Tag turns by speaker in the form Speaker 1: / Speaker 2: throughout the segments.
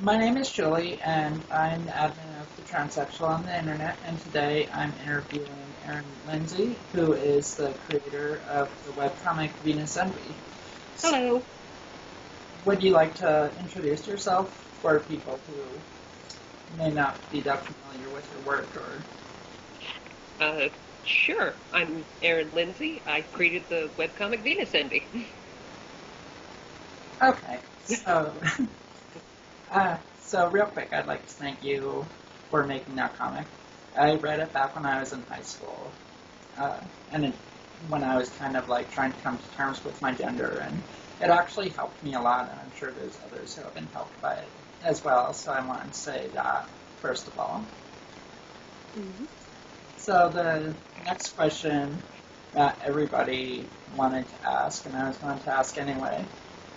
Speaker 1: My name is Julie, and I'm the admin of the Transsexual on the internet, and today I'm interviewing Erin Lindsey, who is the creator of the webcomic Venus Envy.
Speaker 2: Hello.
Speaker 1: Would you like to introduce yourself for people who may not be that familiar with your work?
Speaker 2: Sure. I'm Erin Lindsey. I created the webcomic Venus Envy.
Speaker 1: Okay, so real quick, I'd like to thank you for making that comic. I read it back when I was in high school, when I was kind of like trying to come to terms with my gender, and it actually helped me a lot, and I'm sure there's others who have been helped by it as well, so I wanted to say that first of all.
Speaker 2: Mm-hmm.
Speaker 1: So the next question that everybody wanted to ask, and I was going to ask anyway,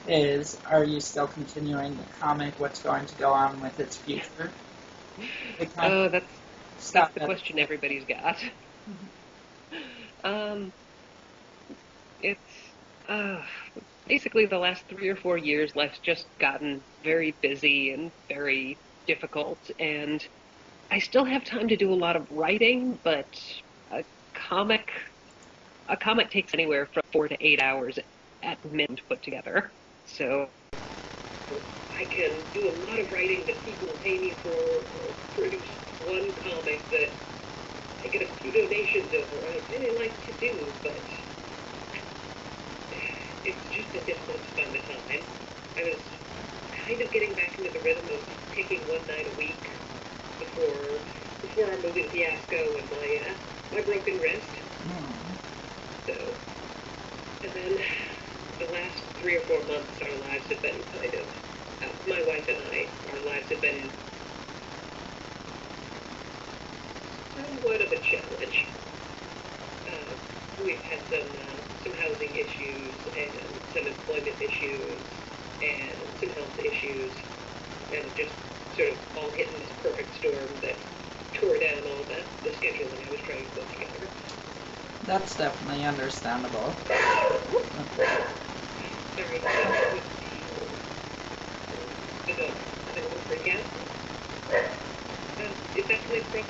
Speaker 1: is, are you still continuing the comic? What's going to go on with its future?
Speaker 2: That's the question everybody's got. It's basically the last 3 or 4 years, life's just gotten very busy and very difficult, and I still have time to do a lot of writing, but a comic takes anywhere from 4 to 8 hours at min to put together. So I can do a lot of writing that people pay me for, or produce one comic that I get a few donations over. I really like to do, but it's just a difficult to find the time. I was kind of getting back into the rhythm of taking one night a week before our moving fiasco and my broken wrist. So, and then the last 3 or 4 months, our lives have been kind of, my wife and I, our lives have been somewhat of a challenge. We've had some housing issues and some employment issues and some health issues, and just sort of all hit in this perfect storm that tore down all the scheduling I was trying to put together.
Speaker 1: That's definitely understandable.
Speaker 2: Sorry, the little freak out. Is that something from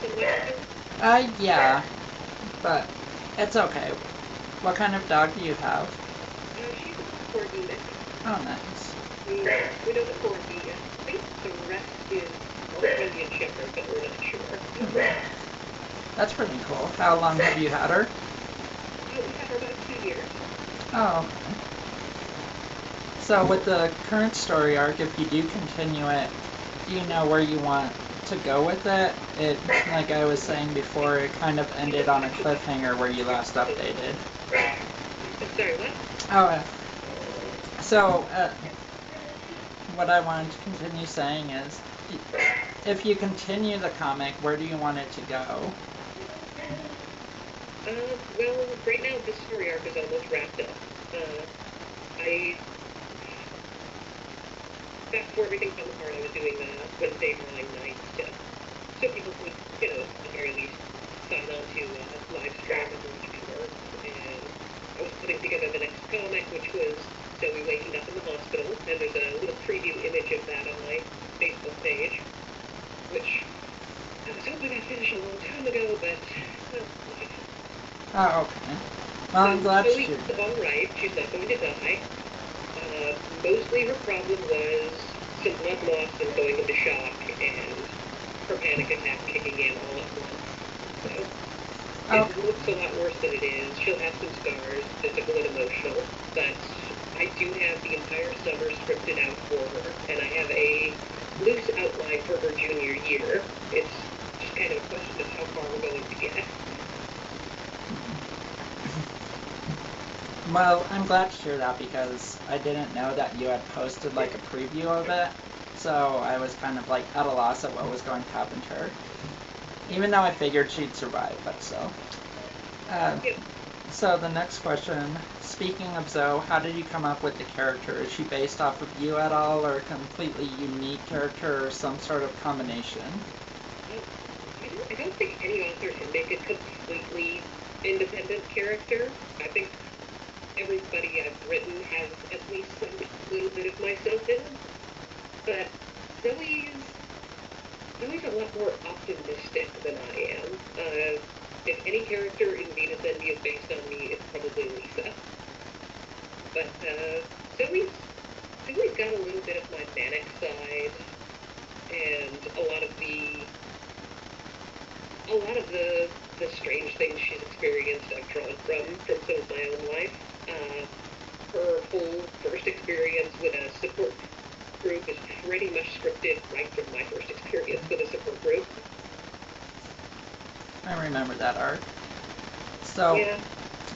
Speaker 2: someone?
Speaker 1: Yeah, but it's okay. What kind of dog do you have?
Speaker 2: She's a corgi mix.
Speaker 1: Oh, nice.
Speaker 2: We know the corgi. I think the rest is Australian Shepherd, but we're not sure.
Speaker 1: That's pretty cool. How long have you had her?
Speaker 2: We've had her about 2 years.
Speaker 1: Oh, okay. So with the current story arc, if you do continue it, do you know where you want to go with it? It, like I was saying before, it kind of ended on a cliffhanger where you last updated.
Speaker 2: Sorry, what?
Speaker 1: Oh, so what I wanted to continue saying is, if you continue the comic, where do you want it to go?
Speaker 2: Well, right now the story arc is almost wrapped up. Back before everything fell apart, I was doing Wednesday morning nights so people could, at the very least, sign on to live stream and watch me work. And I was putting together the next comic, which was Zoe waking up in the hospital, and there's a little preview image of that on my Facebook page, which I was hoping I'd finish a long time ago, but
Speaker 1: Oh, okay. Well, I'm glad
Speaker 2: Zoe's all right. She's not going to die. Mostly her problem was some blood loss and going into shock, and her panic attack kicking in all at once. So it looks a lot worse than it is. She'll have some scars, physical and emotional, but I do have the entire summer scripted out for her, and I have a loose outline for her junior year. It's just kind of a question of how far we're going to get.
Speaker 1: Well, I'm glad to hear that, because I didn't know that you had posted like a preview of it, so I was kind of like at a loss at what was going to happen to her. Even though I figured she'd survive, but still. So the next question, speaking of Zoe, how did you come up with the character? Is she based off of you at all, or a completely unique character, or some sort of combination?
Speaker 2: I don't think any author can make a completely independent character. I think everybody I've written has at least some little bit of myself in them. But Zoe's Zoe's got a little bit of my manic side, and a lot of the strange things she's experienced I've drawn from some of my own life. Her whole first experience with a support group is pretty much scripted right from my first experience with a support group.
Speaker 1: I remember that arc. So,
Speaker 2: Yeah.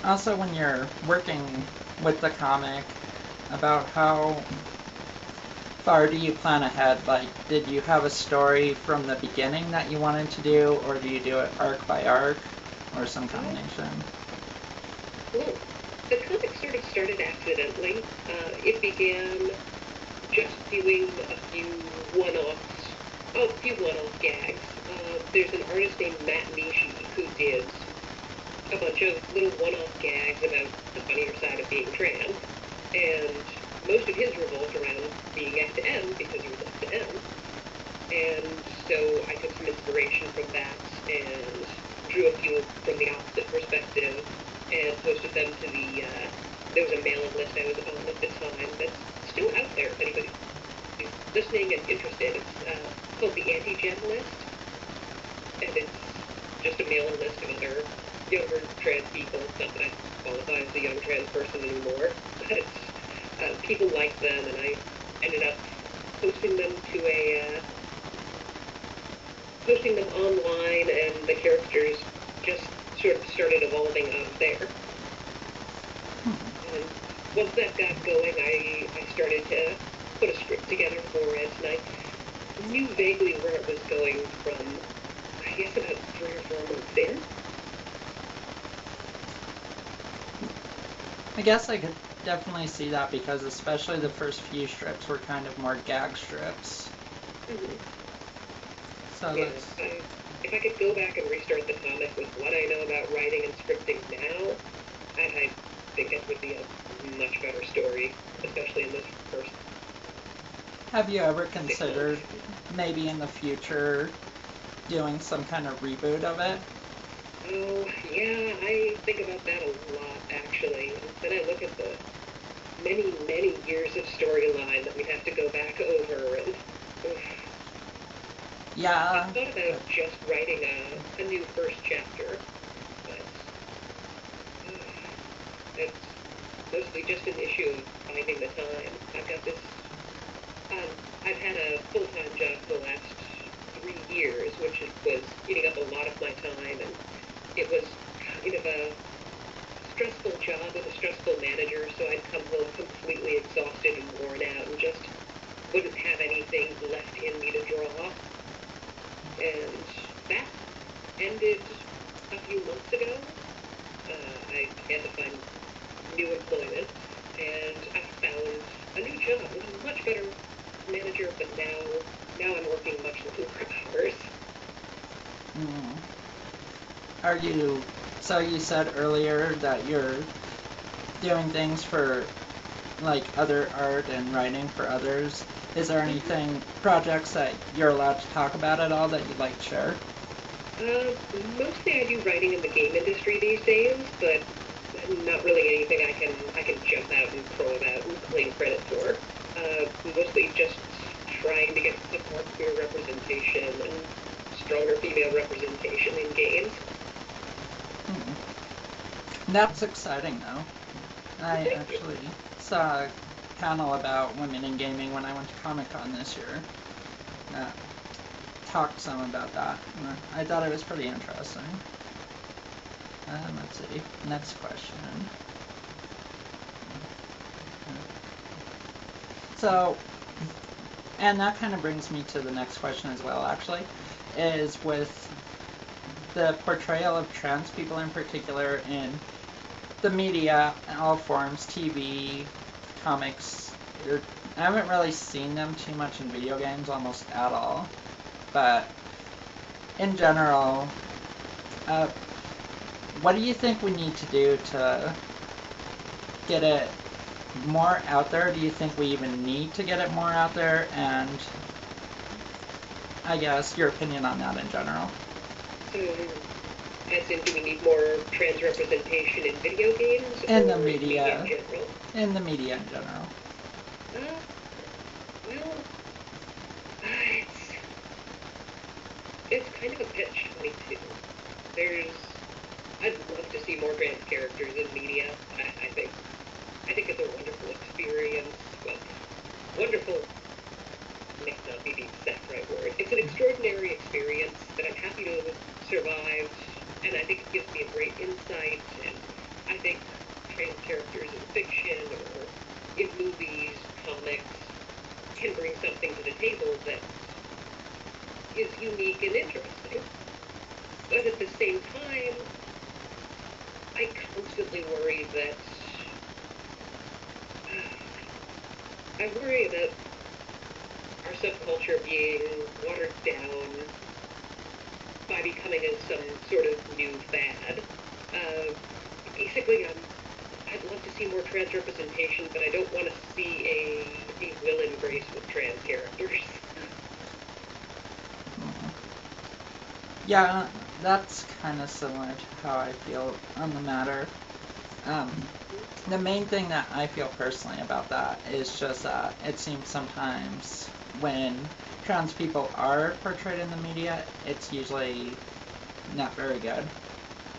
Speaker 1: also when you're working with the comic, about how far do you plan ahead? Like, did you have a story from the beginning that you wanted to do, or do you do it arc by arc, or some combination?
Speaker 2: Well, the comic sort of started accidentally. It began just doing a few one-off gags. There's an artist named Matt Nishi who did a bunch of little one-off gags about the funnier side of being trans, and most of his revolved around being F to M because he was F to M. And so I took some inspiration from that and drew a few from the opposite perspective and posted them to there was a mailing list I was on at the time that's still out there if anybody's listening and interested. It's called the Anti-Gen List, and it's just a mailing list of other younger trans people. Not that I qualify as a young trans person anymore, but people like them, and I ended up posting them online, and the characters just sort of started evolving out of there. And once that got going, I started to put a script together for it, and I knew vaguely where it was going from, I guess, about 3 or 4 months in.
Speaker 1: I guess I could definitely see that, because especially the first few strips were kind of more gag strips.
Speaker 2: Mm-hmm.
Speaker 1: So
Speaker 2: yeah, if I could go back and restart the comic with what I know about writing and scripting now, I think it would be a much better story, especially in this first.
Speaker 1: Have you ever considered maybe in the future doing some kind of reboot of it?
Speaker 2: Oh, yeah, I think about that a lot, actually. And then I look at the many, many years of storyline that we have to go back over, and
Speaker 1: Yeah.
Speaker 2: I thought about just writing a new first chapter, but it's mostly just an issue of finding the time. I've got this, I've had a full-time job for the last 3 years, which was eating up a lot of my time, and it was kind of a stressful job with a stressful manager, so I'd come home completely exhausted and worn out and just wouldn't have anything left in me to draw. And that ended a few months ago. I had to find new employment, and I found a new job with a much better manager, but now I'm working much longer hours.
Speaker 1: Are you, so you said earlier that you're doing things for, like, other art and writing for others. Is there anything, projects that you're allowed to talk about at all that you'd like to share?
Speaker 2: Mostly I do writing in the game industry these days, but not really anything I can jump out and crow about and claim credit for. Mostly just trying to get some more queer representation and stronger female representation in games.
Speaker 1: That's exciting, though. I actually saw a panel about women in gaming when I went to Comic-Con this year. Talked some about that. I thought it was pretty interesting. Let's see. Next question. So, and that kind of brings me to the next question as well, actually, is with the portrayal of trans people in particular in the media, in all forms, TV, comics. I haven't really seen them too much in video games, almost at all. But in general, what do you think we need to do to get it more out there? Do you think we even need to get it more out there? And I guess your opinion on that in general.
Speaker 2: As in, do we need more trans representation in video games
Speaker 1: In
Speaker 2: or
Speaker 1: the media.
Speaker 2: in general?
Speaker 1: In the media in general.
Speaker 2: Well, it's kind of a catch-22. I'd love to see more trans characters in media. I think it's a wonderful experience. Well, wonderful may not be the exact right word. It's an extraordinary experience that I'm happy to have survived, and I think it gives me a great insight. And I think trans characters in fiction or in movies, comics, can bring something to the table that is unique and interesting. But at the same time, I constantly worry that I worry about our subculture being watered down by becoming some sort of new fad. Basically, I'd love to see more trans representation, but I don't want to see a will and grace with trans characters.
Speaker 1: Yeah, that's kind of similar to how I feel on the matter. The main thing that I feel personally about that is just that it seems sometimes when trans people are portrayed in the media, it's usually not very good.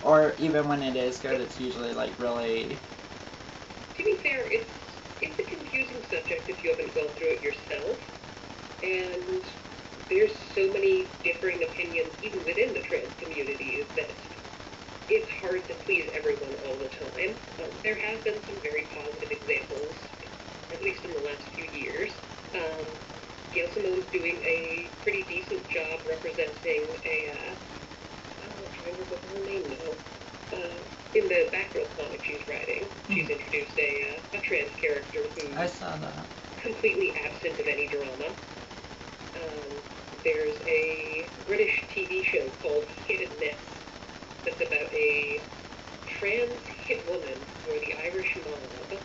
Speaker 1: Or even when it is good, it's usually like really...
Speaker 2: To be fair, it's a confusing subject if you haven't gone through it yourself. And there's so many differing opinions even within the trans community that it's hard to please everyone all the time. There have been some very positive examples, at least in the last few years. Gail Simone's doing a pretty decent job representing I'm trying to remember her name now. In the Batgirl comic she's writing, she's introduced a trans character who's
Speaker 1: I saw that.
Speaker 2: completely absent of any drama. There's a British TV show called Hit and Miss that's about a trans hit woman for the Irish mob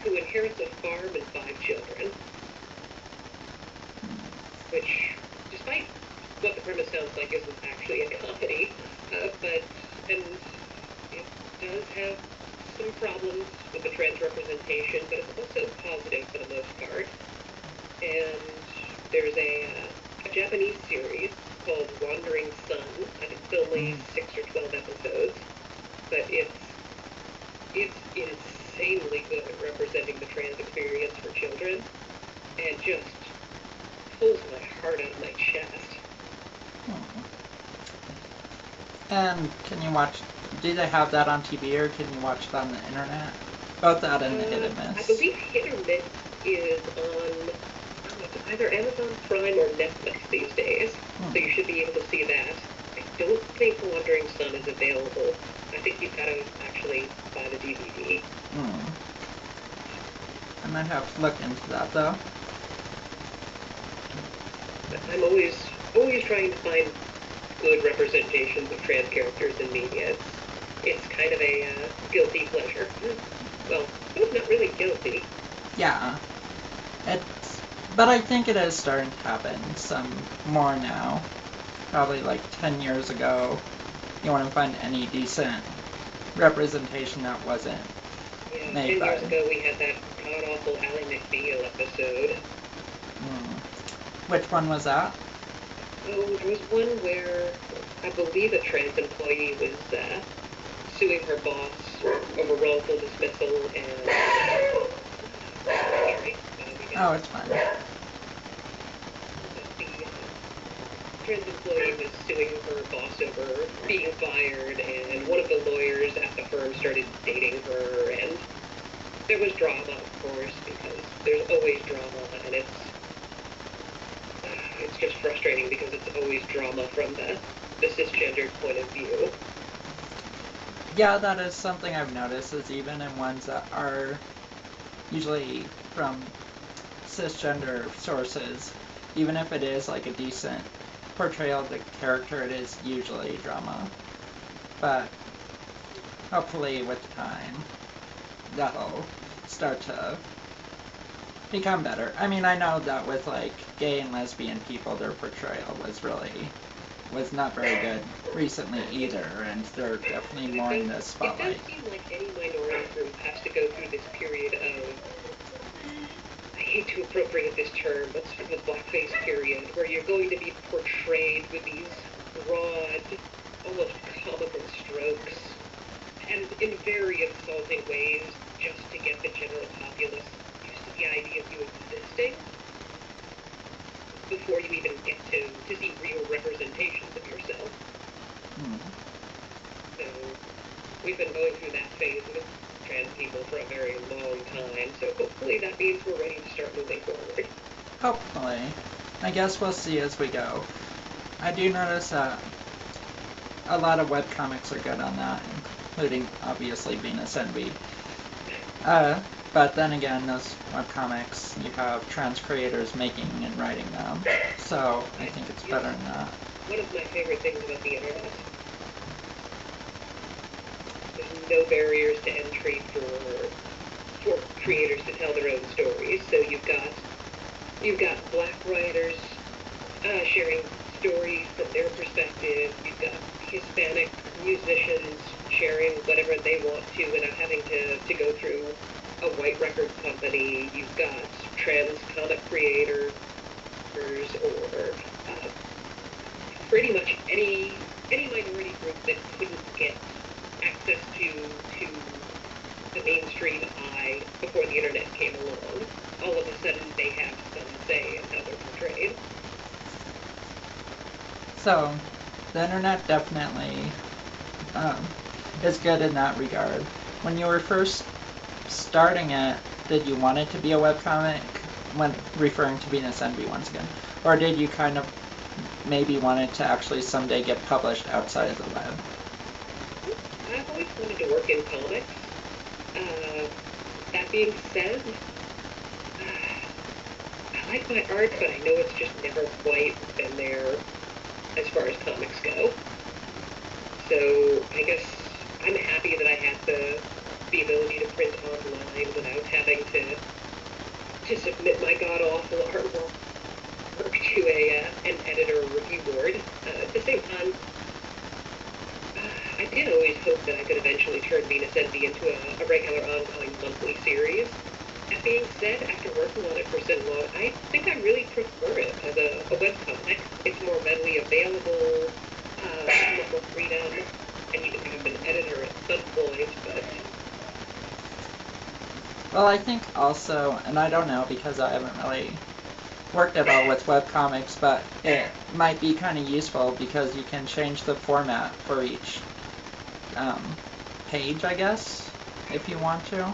Speaker 2: who inherits a farm and 5 children. Which, despite what the premise sounds like, isn't actually a comedy, and it does have some problems with the trans representation, but it's also positive for the most part. And there's a Japanese series called Wandering Sun. I think it's only 6 or 12 episodes, but it's insanely good at representing the trans experience for children, and just pulls my heart out of my chest.
Speaker 1: And can you watch... Do they have that on TV or can you watch it on the internet? Both that and Hit and Miss.
Speaker 2: I believe Hit or Miss is on either Amazon Prime or Netflix these days, so you should be able to see that. I don't think Wandering Sun is available. I think you've got to actually buy the DVD.
Speaker 1: I might have to look into that, though.
Speaker 2: But I'm always trying to find good representations of trans characters in media. It's kind of a guilty pleasure. Well, it's not really guilty.
Speaker 1: Yeah. But I think it is starting to happen some more now. Probably like 10 years ago, you wouldn't find any decent representation that wasn't made
Speaker 2: 10
Speaker 1: by...
Speaker 2: years ago we had that god-awful Ally McBeal episode.
Speaker 1: Which one was that?
Speaker 2: Oh, there was one where I believe a trans employee was suing her boss over wrongful dismissal and...
Speaker 1: Oh, it's fine.
Speaker 2: The trans employee was suing her boss over being fired, and one of the lawyers at the firm started dating her, and there was drama, of course, because there's always drama, and it's just frustrating because it's always drama from the cisgendered point of view.
Speaker 1: Yeah, that is something I've noticed, is even in ones that are usually from cisgender sources, even if it is like a decent portrayal of the character, it is usually drama. But hopefully with time, that'll start to become better. I mean, I know that with like gay and lesbian people, their portrayal was really was not very good recently either, and they're definitely more in the spotlight.
Speaker 2: It does seem like any minority group has to go through this period of, I hate to appropriate this term, but sort of a blackface period, where you're going to be portrayed with these broad, almost comical strokes, and in very insulting ways, just to get the general populace used to the idea of you existing, before you even get to see real representations of yourself. So, we've been going through that phase with trans people for a very long time, so hopefully that means we're ready to start moving forward.
Speaker 1: Hopefully. I guess we'll see as we go. I do notice that a lot of webcomics are good on that, including, obviously, Venus Envy. But then again, those webcomics, you have trans creators making and writing them, so I think it's better than that.
Speaker 2: One of my favorite things about the internet, there's no barriers to entry for creators to tell their own stories. So you've got black writers sharing stories from their perspective. You've got Hispanic musicians sharing whatever they want to without having to go through a white record company. You've got trans comic creators, or pretty much any minority group that couldn't get access to the mainstream eye before the internet came along. All of a sudden, they have some say in how they're portrayed.
Speaker 1: So, the internet definitely is good in that regard. When you were first starting it, did you want it to be a webcomic, when referring to Venus Envy once again? Or did you kind of maybe want it to actually someday get published outside of the web?
Speaker 2: I've always wanted to work in comics. That being said, I like my art, but I know it's just never quite been there as far as comics go. So I guess I'm happy that I had the ability to print online without having to submit my god-awful artwork to an editor or review board. At the same time, I did always hope that I could eventually turn Venus Envy into a regular ongoing monthly series. That being said, after working on it for so long, I think I really prefer it as a webcomic. It's more readily available, much more freedom, and you can have an editor at some point, but...
Speaker 1: Well, I think also, and I don't know because I haven't really worked at all with webcomics, but it might be kind of useful because you can change the format for each page, I guess, if you want to.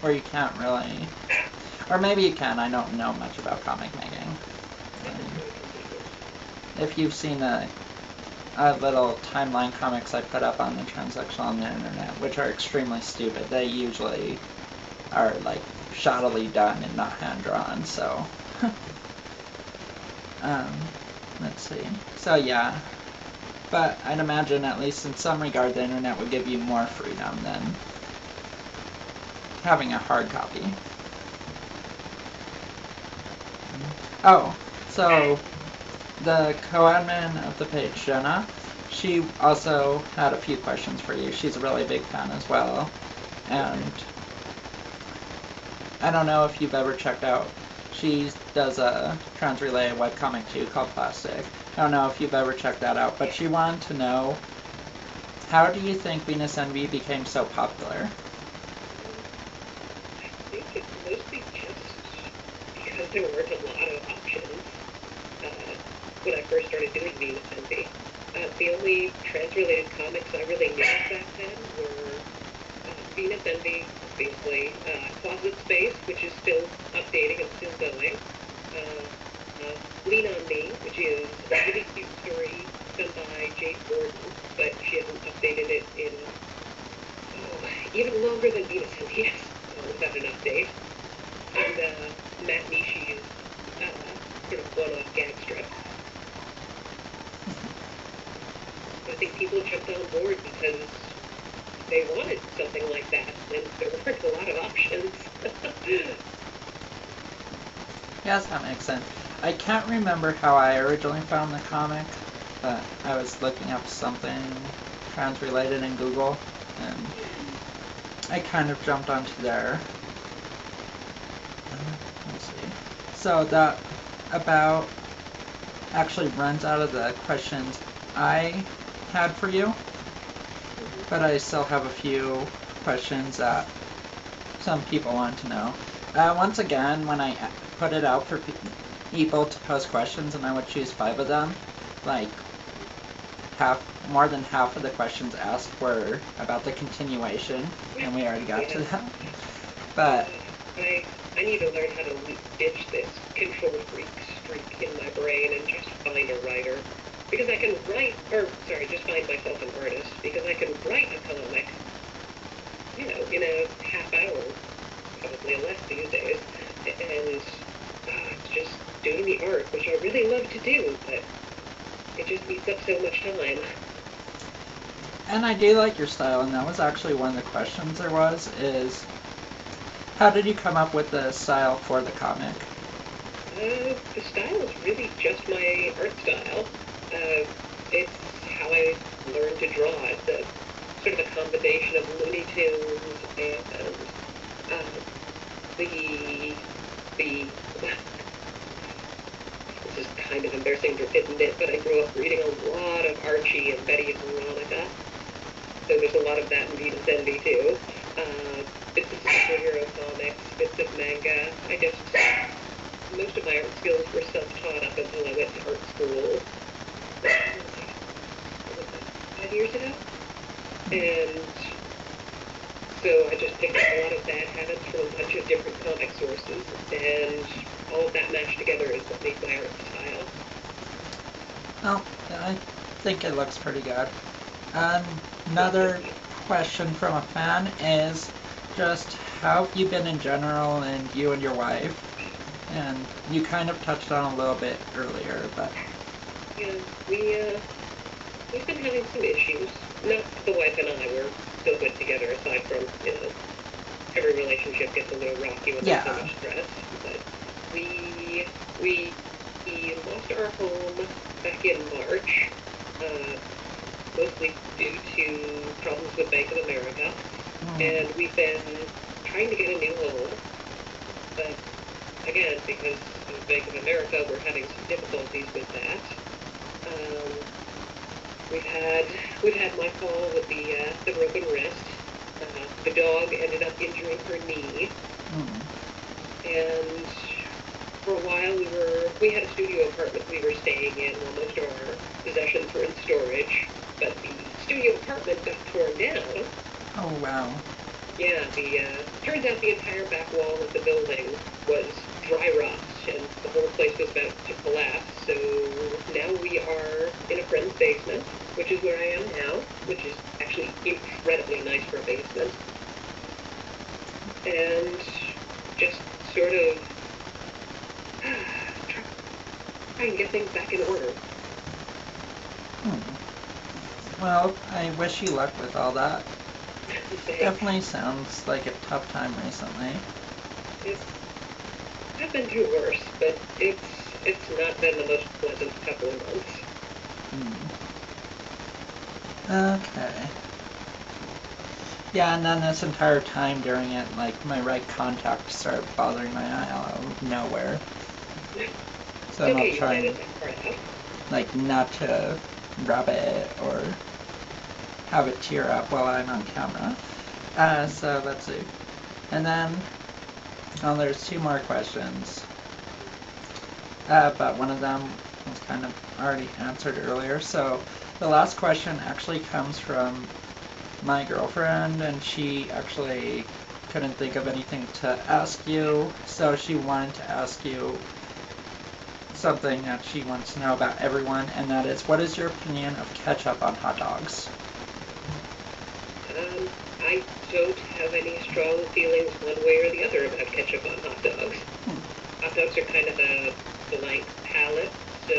Speaker 1: Or you can't really. Or maybe you can, I don't know much about comic making. If you've seen the little timeline comics I put up on the Transsexual on the internet, which are extremely stupid, they usually are like shoddily done and not hand-drawn, so... let's see. So yeah, but I'd imagine at least in some regard the internet would give you more freedom than having a hard copy. Oh, so the co-admin of the page, Jenna, she also had a few questions for you. She's a really big fan as well, and I don't know if you've ever checked out, she does a trans-related webcomic too called Plastic. I don't know if you've ever checked that out, but she wanted to know, how do you think Venus Envy became so popular?
Speaker 2: I think it's mostly just because there weren't a lot of options when I first started doing Venus Envy. The only trans-related comics I really knew back then were Venus Envy, basically, Closet Space, which is still updating and still going, Lean on Me, which is a really cute story done by Jade Gordon, but she hasn't updated it in even longer than Venus Envy has without an update, and Matt Nishi's sort of one-off gag strip. I think people jumped on board because they wanted something like that, and there weren't a lot of options.
Speaker 1: Yes, that makes sense. I can't remember how I originally found the comic. but I was looking up something trans-related in Google, and I kind of jumped onto there. Let's see. So that about actually runs out of the questions I had for you, but I still have a few questions that some people want to know. Once again, when I put it out for people to post questions, and I would choose 5 of them, like more than half of the questions asked were about the continuation, and we already got to that. But
Speaker 2: I need to learn how to ditch this control freak streak in my brain and just find a writer. Because I can write, just find myself an artist, because I can write a comic, in a half hour, probably less these days, and just doing the art, which I really love to do, but it just eats up so much time.
Speaker 1: And I do like your style, and that was actually one of the questions there was, is how did you come up with the style for the comic?
Speaker 2: The style is really just my art style. It's how I learned to draw. It's a sort of a combination of Looney Tunes and this is kind of embarrassing to admit, but I grew up reading a lot of Archie and Betty and Veronica. So there's a lot of that in Venus Envy too. Bits of superhero comics, bits of manga. Most of my art skills were self-taught up until I went to art school 5 years ago. And so I just picked up a lot of bad habits from a bunch of different comic sources, and all of that mashed together is what makes my art style.
Speaker 1: Well, I think it looks pretty good. Another question from a fan is just how have you been in general, and you and your wife? And you kind of touched on a little bit earlier, but...
Speaker 2: Yeah, we've been having some issues. Not the wife and I, we're still good together, aside from, every relationship gets a little rocky when there's so much stress. But we lost our home back in March, mostly due to problems with Bank of America. And we've been trying to get a new home, but again, because of Bank of America, we're having some difficulties with that. We've had my fall with the broken wrist. The dog ended up injuring her knee, and for a while we had a studio apartment we were staying in while most of our possessions were in storage. But the studio apartment got torn down.
Speaker 1: Oh wow!
Speaker 2: Yeah, turns out the entire back wall of the building was dry rot, and the whole place was about to collapse. So now we are in a friend's basement, which is where I am now, which is actually incredibly nice for a basement. And just sort of try and get things back in order.
Speaker 1: Well, I wish you luck with all that.
Speaker 2: Thanks.
Speaker 1: Definitely sounds like a tough time recently.
Speaker 2: I've been through worse, but it's not been the most pleasant couple of months.
Speaker 1: Okay. Yeah, and then this entire time during it, like, my right contact started bothering my eye out of nowhere. So I'm not trying, like, not to rub it or have it tear up while I'm on camera. So let's see. And then, there's 2 more questions. But one of them was kind of already answered earlier. So the last question actually comes from my girlfriend, and she actually couldn't think of anything to ask you, so she wanted to ask you something that she wants to know about everyone, and that is, what is your opinion of ketchup on hot dogs?
Speaker 2: I don't have any strong feelings one way or the other about ketchup on hot dogs. Hot dogs are kind of a blank palette, so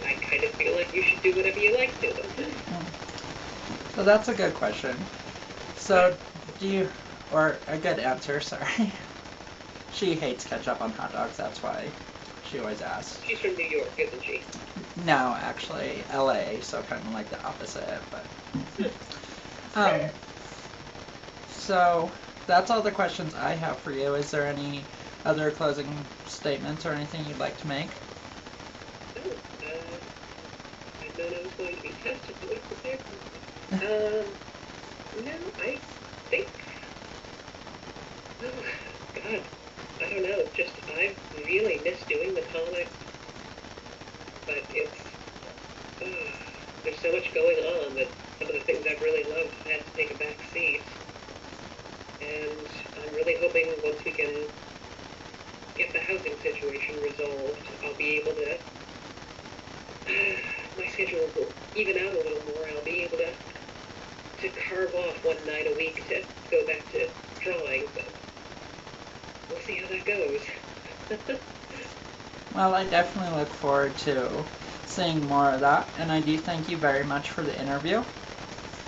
Speaker 2: I kind of feel like you should do whatever you like to them.
Speaker 1: So that's a good question. So, or a good answer, sorry. She hates ketchup on hot dogs, that's why She always asks.
Speaker 2: She's from New York, isn't she?
Speaker 1: No, actually, LA, so kind of like the opposite, but... So, that's all the questions I have for you. Is there any other closing statements or anything you'd like to make?
Speaker 2: Oh, I'd known I was going to be tested, but what's prepared for me? No, I think... Oh, God, I don't know. Just, I really miss doing the comics, but it's... there's so much going on that some of the things I've really loved have had to take a back seat. And I'm really hoping once we can get the housing situation resolved, I'll be able to... my schedule will even out a little more. I'll be able to carve off one night a week to go back to drawing, but we'll see how that goes.
Speaker 1: Well, I definitely look forward to seeing more of that, and I do thank you very much for the interview.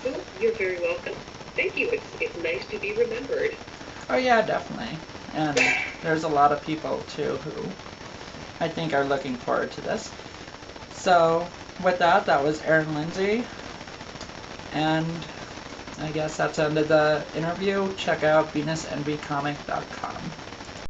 Speaker 2: Well, you're very welcome. Thank you. It's nice to be remembered.
Speaker 1: Oh yeah, definitely. And there's a lot of people too who I think are looking forward to this. So with that, that was Erin Lindsey, and I guess that's the end of the interview. Check out VenusEnvyComic.com.